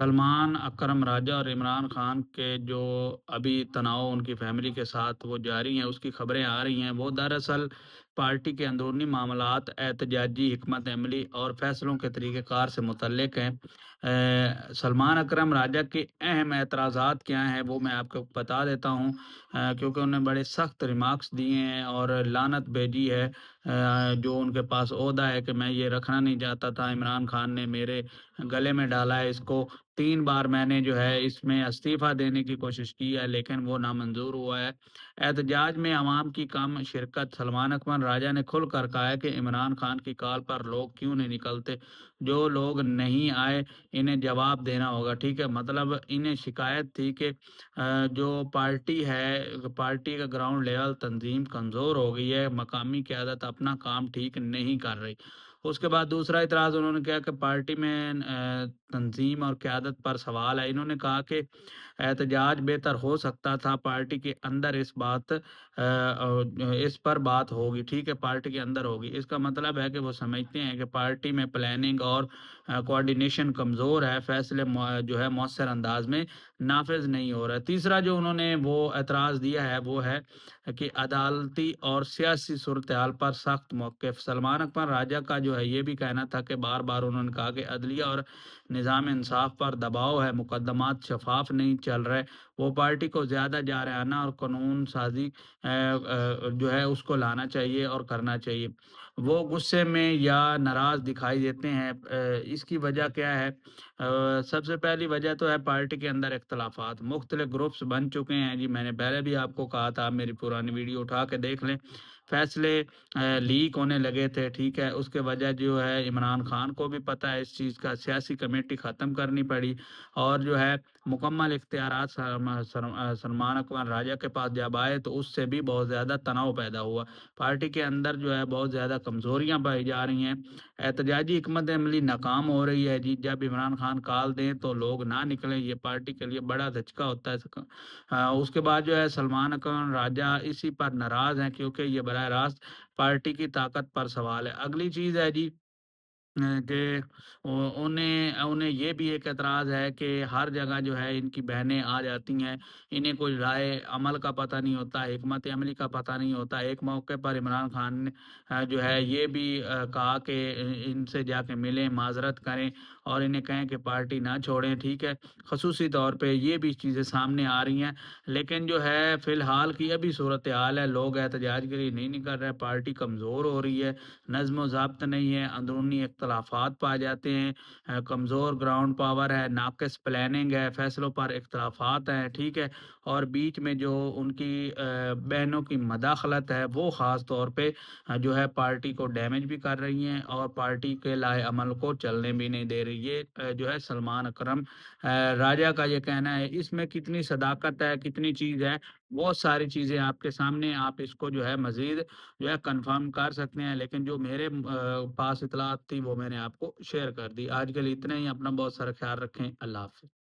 सलमान अकरम राजा और इमरान खान के जो अभी तनाव उनकी फैमिली के साथ वो जारी हैं, उसकी खबरें आ रही हैं, वो दरअसल पार्टी के अंदरूनी मामलात, एहतजाजी हिकमत अमली और फैसलों के तरीक़ेकार से मुतल्लिक हैं। सलमान अकरम राजा के अहम एतराज़ात क्या हैं, वो मैं आपको बता देता हूँ। क्योंकि उन्होंने बड़े सख्त रिमार्क्स दिए हैं और लानत भेजी है, जो उनके पास ओहदा है कि मैं ये रखना नहीं चाहता था, इमरान खान ने मेरे गले में डाला है इसको। 3 बार मैंने जो है इसमें इस्तीफ़ा देने की कोशिश की है, लेकिन वो नामंज़ूर हुआ है। एहतजाज में अवाम की कम शिरकत, सलमान अकबर राजा ने खुलकर कहा है कि इमरान खान की कॉल पर लोग क्यों नहीं निकलते? जो लोग नहीं आए, इन्हें जवाब देना होगा, ठीक है? मतलब इन्हें शिकायत थी कि जो पार्टी है, पार्टी का ग्राउंड लेवल तंज़ीम कमज़ोर हो गई है, मकामी क़यादत अपना काम ठीक नहीं कर रही। उसके बाद दूसरा इतराज़ उन्होंने किया कि पार्टी में तंज़ीम और क़यादत पर सवाल है। इन्होंने कहा कि एहतजाज बेहतर हो सकता था, पार्टी के अंदर इस पर बात होगी, ठीक है? पार्टी के अंदर होगी। इसका मतलब है कि वो समझते हैं कि पार्टी में प्लानिंग और कोऑर्डिनेशन कमज़ोर है, फ़ैसले जो है मौसर अंदाज़ में नाफ़िज़ नहीं हो रहा है। तीसरा जो उन्होंने वो एतराज़ दिया है, वो है कि अदालती और सियासी सूरत-ए-हाल पर सख्त मौक़िफ़। सलमान अकबर राजा का जो है ये भी कहना था कि बार-बार उन्होंने कहा कि अदलिया और निज़ाम-ए-इंसाफ़ पर दबाव है, मुकदमात शफ़ाफ़ नहीं चल रहे। वो पार्टी को ज़्यादा जारहाना और कानून साज़ी जो है उसको लाना चाहिए और करना चाहिए। वो गुस्से में या नाराज़ दिखाई देते हैं। इसकी वजह क्या है? सबसे पहली वजह तो है पार्टी के अंदर इख्तिलाफ़ात, मुख्तलिफ़ ग्रुप्स बन चुके हैं जी, मैंने पहले भी आपको कहा था, मेरी पुरानी वीडियो उठा के देख लें। फैसले लीक होने लगे थे, ठीक है? उसके वजह जो है इमरान खान को भी पता है इस चीज़ का, सियासी कमेटी ख़त्म करनी पड़ी और जो है मुकम्मल इख्तियारात सलमान अकबर राजा के पास जब आए तो उससे भी बहुत ज़्यादा तनाव पैदा हुआ। पार्टी के अंदर जो है बहुत ज़्यादा कमज़ोरियाँ पाई जा रही हैं, एहतजाजी हिकमत अमली नाकाम हो रही है जी, जब इमरान खान कॉल दें तो लोग ना निकलें, ये पार्टी के लिए बड़ा धचका होता है। उसके बाद जो है सलमान अकबर राजा इसी पर नाराज़ हैं, क्योंकि ये बराह रास्त पार्टी की ताकत पर सवाल है। अगली चीज़ है जी, कि उन्हें उन्हें ये भी एक ऐतराज़ है कि हर जगह जो है इनकी बहनें आ जाती हैं, इन्हें कोई राय अमल का पता नहीं होता, हिकमत अमली का पता नहीं होता। एक मौके पर इमरान खान ने जो है ये भी कहा कि इनसे जाके मिलें, माज़रत करें और इन्हें कहें कि पार्टी ना छोड़ें, ठीक है? ख़ुसूसी तौर पे ये भी चीज़ें सामने आ रही हैं, लेकिन जो है फ़िलहाल की अभी सूरत-ए-हाल है, लोग एहतजाज के लिए नहीं निकल रहे, पार्टी कमज़ोर हो रही है, नज़्म-ओ-ज़ब्त नहीं है, अंदरूनी इख्तिलाफ़ात पाए जाते हैं, कमज़ोर ग्राउंड पावर है, नाक़िस प्लानिंग है, फ़ैसलों पर इख्तिलाफ़ात हैं, ठीक है? और बीच में जो उनकी बहनों की मदाख़लत है, वो ख़ास तौर पे जो है पार्टी को डैमेज भी कर रही हैं और पार्टी के लाए अमल को चलने भी नहीं दे रही। ये जो है सलमान अकरम राजा का ये कहना है। इसमें कितनी सदाकत है, कितनी चीज़ है, बहुत सारी चीज़ें आपके सामने, आप इसको जो है मज़ीद जो है कन्फ़र्म कर सकते हैं, लेकिन जो मेरे पास इत्तलात थी वो मैंने आपको शेयर कर दी। आज के लिए इतना ही, अपना बहुत सारा ख़्याल रखें। अल्लाह हाफ़िज़।